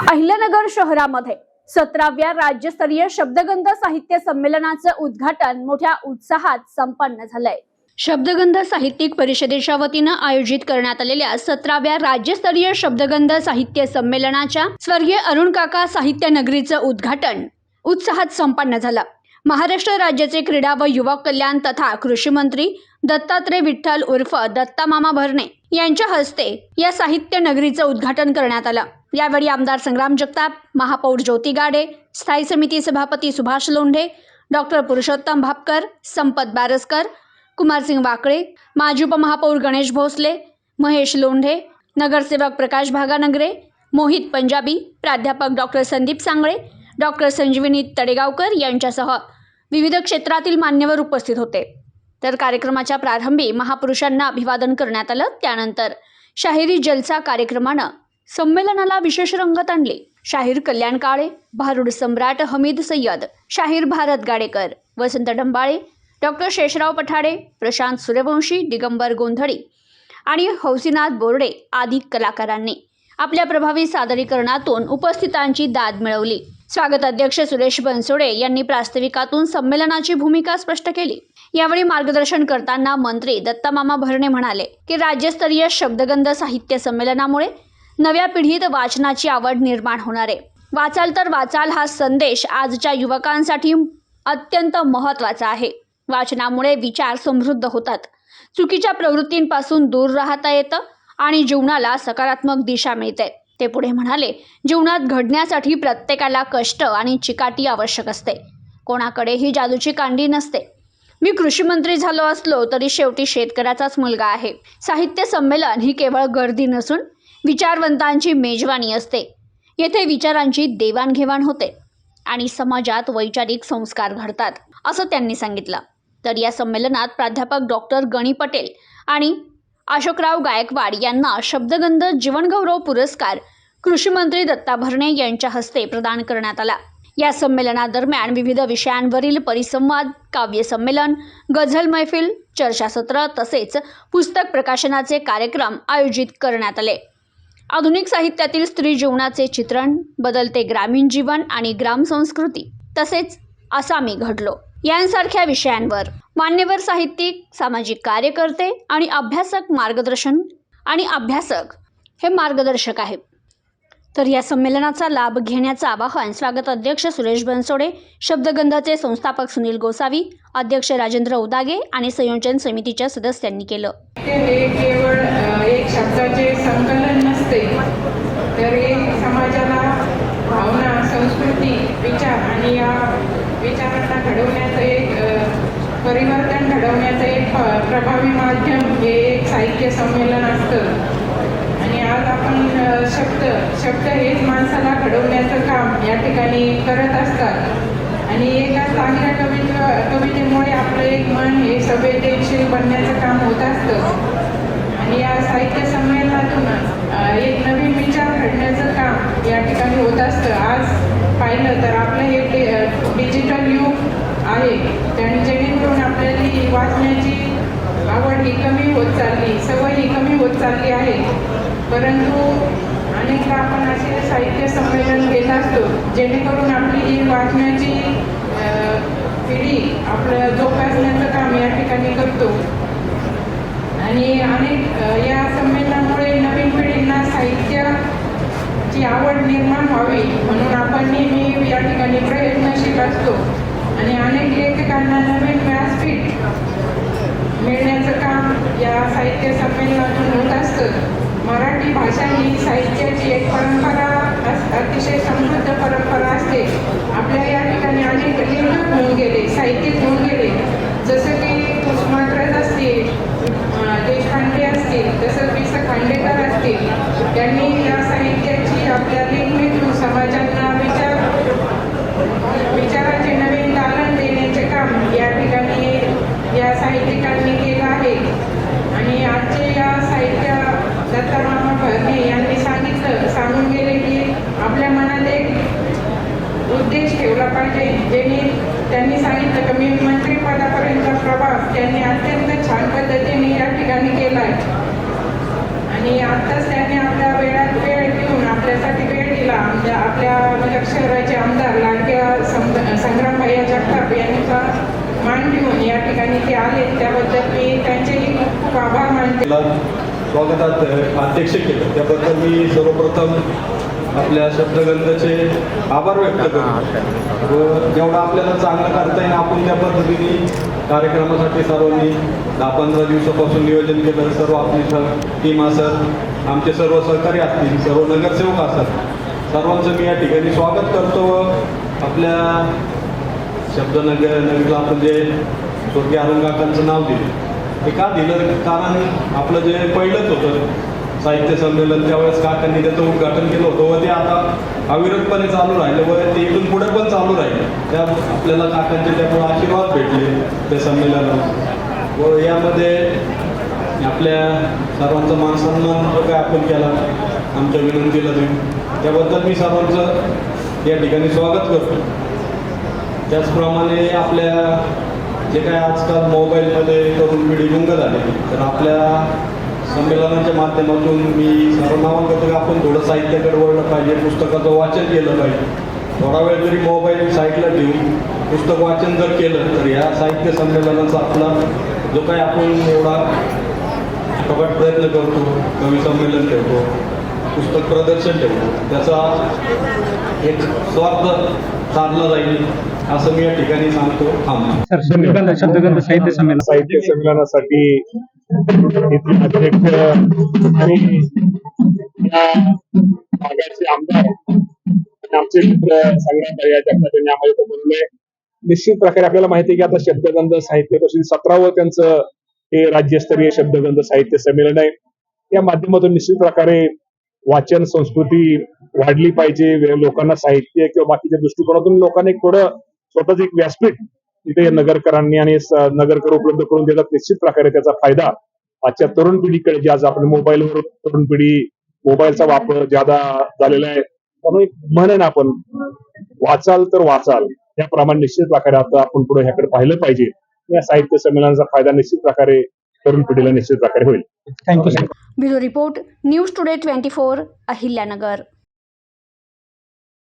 अहिल्यानगर शहरामध्ये 17व्या राज्यस्तरीय शब्दगंध साहित्य संमेलनाचं उद्घाटन मोठ्या उत्साहात संपन्न झालंय। शब्दगंध साहित्यिक परिषदेच्या वतीनं आयोजित करण्यात आलेल्या 17व्या राज्यस्तरीय शब्दगंध साहित्य संमेलनाच्या स्वर्गीय अरुण काका साहित्य नगरीचं उद्घाटन उत्साहात संपन्न झालं। महाराष्ट्र राज्याचे क्रीडा व युवक कल्याण तथा कृषी मंत्री दत्तात्रय विठ्ठल उर्फ दत्ता मामा भरणे यांच्या हस्ते या साहित्य नगरीचं उद्घाटन करण्यात आलं। यावेळी आमदार संग्राम जगताप, महापौर ज्योती गाडे, स्थायी समिती सभापती सुभाष लोंढे, डॉक्टर पुरुषोत्तम भापकर, संपत बारसकर, कुमारसिंग वाकळे, माजी उपमहापौर गणेश भोसले, महेश लोंढे, नगरसेवक प्रकाश भागानगरे, मोहित पंजाबी, प्राध्यापक डॉक्टर संदीप सांगळे, डॉक्टर संजीवनी तडेगावकर यांच्यासह विविध क्षेत्रातील मान्यवर उपस्थित होते। तर कार्यक्रमाच्या प्रारंभी महापुरुषांना अभिवादन करण्यात आलं। त्यानंतर शाहिरी जलसा कार्यक्रमानं संमेलनाला विशेष रंगत आणली। शाहीर कल्याण काळे, भारुड सम्राट हमीद सय्यद, शाहीर भारत गाडेकर, वसंत डंबाळे, डॉक्टर शेषराव पठाडे, प्रशांत सूर्यवंशी, दिगंबर गोंधळी आणि हौसीनाथ बोर्डे आदी कलाकारांनी आपल्या प्रभावी सादरीकरणातून उपस्थितांची दाद मिळवली। स्वागत अध्यक्ष सुरेश बनसोडे यांनी प्रास्ताविकातून संमेलनाची भूमिका स्पष्ट केली। यावेळी मार्गदर्शन करताना मंत्री दत्ता मामा भरणे म्हणाले की राज्यस्तरीय शब्दगंध साहित्य संमेलनामुळे नव्या पिढीत वाचनाची आवड निर्माण होणार आहे। वाचाल तर वाचाल हा संदेश आजच्या युवकांसाठी अत्यंत महत्त्वाचा आहे। वाचनामुळे विचार समृद्ध होतात, चुकीच्या प्रवृत्तींपासून दूर राहता येतं आणि जीवनाला सकारात्मक दिशा मिळते। ते पुढे म्हणाले, जीवनात घडण्यासाठी प्रत्येकाला कष्ट आणि चिकाटी आवश्यक असते, कोणाकडेही जादूची कांडी नसते। मी कृषी मंत्री झालो असलो तरी शेवटी शेतकऱ्याचाच मुलगा आहे। साहित्य संमेलन ही केवळ गर्दी नसून विचारवंतांची मेजवानी असते। येथे विचारांची देवाणघेवाण होते आणि समाजात वैचारिक संस्कार घडतात, असं त्यांनी सांगितलं। तर या संमेलनात प्राध्यापक डॉक्टर गणी पटेल आणि अशोकराव गायकवाड यांना शब्दगंध जीवनगौरव पुरस्कार कृषी मंत्री दत्ता भरणे यांच्या हस्ते प्रदान करण्यात आला। या संमेलनादरम्यान विविध विषयांवरील परिसंवाद, काव्य संमेलन, गझल मैफिल, चर्चासत्र तसेच पुस्तक प्रकाशनाचे कार्यक्रम आयोजित करण्यात आले। आधुनिक साहित्यातील स्त्री जीवनाचे चित्रण, बदलते ग्रामीण जीवन आणि ग्राम संस्कृती तसेच आसामी घडलो यांसारख्या विषयांवर मान्यवर साहित्यिक, सामाजिक कार्यकर्ते आणि अभ्यासक हे मार्गदर्शक आहेत। तर या संमेलनाचा लाभ घेण्याचं आवाहन स्वागत अध्यक्ष सुरेश बनसोडे, शब्दगंधाचे संस्थापक सुनील गोसावी, अध्यक्ष राजेंद्र उदागे आणि संयोजन समितीच्या सदस्यांनी केलं। हे केवळ एक शब्दाचे संकलन नसते, तर एक समाजाला भावना, संस्कृती, विचार आणि या विचारांना घडवण्याचं एक परिवर्तन घडवण्याचं एक प्रभावी माध्यम हे एक साहित्य संमेलन असतं। आणि आज आपण शब्द हेच माणसाला घडवण्याचं काम या ठिकाणी करत असतात आणि एका चांगल्या कवितेमुळे आपलं एक मन हे संवेदनशील बनण्याचं काम होत असतं आणि या साहित्य संमेलनातून एक नवीन विचार घडण्याचं काम या ठिकाणी होत असतं। आज पाहिलं तर आपलं हे डिजिटल युग आहे, आणि जेणेकरून आपल्याला वाचण्याची आवड ही कमी होत चालली, सवय ही कमी होत चालली आहे। परंतु अनेकदा आपण असे साहित्य संमेलन घेत असतो जेणेकरून आपली ही वाचण्याची पिढी आपलं जोपासण्याचं काम या ठिकाणी करतो आणि या संमेलनामुळे नवीन पिढींना साहित्याची आवड निर्माण व्हावी म्हणून आपण नेहमी या ठिकाणी प्रयत्नशील असतो आणि अनेक लेखकांना नवीन व्यासपीठ मिळण्याचं काम या साहित्य संमेलनातून होत असतं। मराठी भाषा ही साहित्याची एक परंपरा, अतिशय समृद्ध परंपरा असते। आपल्या या ठिकाणी अनेक लेखक होऊन गेले, साहित्यिक होऊन गेले, जसं की कुसुमाग्रज असतील, देशपांडे असतील, तसंच वि स खांडेकर असतील। त्यांनी या साहित्याची आपल्या लेखणीतून समाजांना विचाराचे नवीन दालन देण्याचे काम या ठिकाणी या साहित्यिकांनी केलं आहे। आणि आजचे या साहित्य दत्ता मामा भरणे यांनी सांगून गेले की आपल्या मनात एक उद्देश ठेवला पाहिजे। त्यांनी सांगितलं की मी मंत्रिपदापर्यंतचा प्रवास त्यांनी अत्यंत छान पद्धतीने या ठिकाणी केला आहे आणि आत्ताच त्यांनी आपल्या वेळात वेळ देऊन आपल्यासाठी वेळ दिला। आपल्या नगर शहराचे आमदार लाडक्या संग्रामभैया जगताप यांचा मान घेऊन या ठिकाणी ते आले, त्याबद्दल मी त्यांचेही खूप खूप आभार मानते. स्वागतात अध्यक्ष केलं त्याबद्दल मी सर्वप्रथम आपल्या शब्दगंधाचे आभार व्यक्त करतो व जेवढं आपल्याला चांगलं करता येईल आपण त्या पद्धतीने कार्यक्रमासाठी सर्वांनी 10-15 दिवसापासून नियोजन केलं. सर्व आपली टीम असत, आमचे सर्व सहकारी असतील, सर्व नगरसेवक असतात, सर्वांचं मी या ठिकाणी स्वागत करतो. व आपल्या शब्दनगरला आपण जे स्वर्गीय अरुण काकांचं नाव दिलं हे का दिलं, कारण आपलं जे पहिलंच होतं साहित्य संमेलन त्यावेळेस काकांनी त्याचं उद्घाटन केलं होतं व ते आता अविरतपणे चालू राहिलं व ते इथून पुढे पण चालू राहिलं. त्या आपल्याला काकांचे त्यामुळे आशीर्वाद भेटले त्या संमेलनात व यामध्ये आपल्या सर्वांचा मान सन्मान जो काय आपण केला आमच्या विनंतीला देऊन त्याबद्दल मी सर्वांचं या ठिकाणी स्वागत करतो. त्याचप्रमाणे आपल्या जे काय आजकाल मोबाईलमध्ये तरुण पिढी गुंग झाली तर आपल्या संमेलनाच्या माध्यमातून मी सर्व नावं करतो की आपण थोडं साहित्याकडे वळलं पाहिजे, पुस्तकाचं वाचन केलं पाहिजे. थोडा वेळ जरी मोबाईल साईडला ठेवून पुस्तक वाचन जर केलं तर या साहित्य संमेलनाचा आपला जो काही आपण एवढा कपट प्रयत्न करतो, कवी संमेलन ठेवतो, पुस्तक प्रदर्शन ठेवतो, त्याचा एक स्वार्थ साधला जाईल असं मी या ठिकाणी सांगतो. शब्दगंध साहित्य संमेलनासाठी इथले अध्यक्ष आणि या भागाचे आमदार आणि आमचे मित्र संग्रामभैया जगताप यांनी आम्हाला इथं बोलवलंय. निश्चित प्रकारे आपल्याला माहिती आहे की आता शब्दगंध साहित्य परिषद 17वं त्यांचं हे राज्यस्तरीय शब्दगंध साहित्य संमेलन आहे. या माध्यमातून निश्चित प्रकारे वाचन संस्कृती वाढली पाहिजे, लोकांना साहित्य किंवा बाकीच्या दृष्टिकोनातून लोकांनी थोडं स्वतःच एक व्यासपीठ तिथे नगरकरांनी आणि नगरकर उपलब्ध करून देतात. निश्चित प्रकारे त्याचा फायदा आजच्या तरुण पिढीकडे, जे आज आपण मोबाईलवर तरुण पिढी मोबाईलचा वापर ज्यादा झालेला आहे, त्यामुळे म्हण ना आपण वाचाल तर वाचाल त्याप्रमाणे निश्चित प्रकारे आता आपण पुढे ह्याकडे पाहिलं पाहिजे. या साहित्य संमेलनाचा फायदा निश्चित प्रकारे तरुण पिढीला निश्चित प्रकारे होईल. Thank you. Bureau report, news today 24, Ahilyanagar.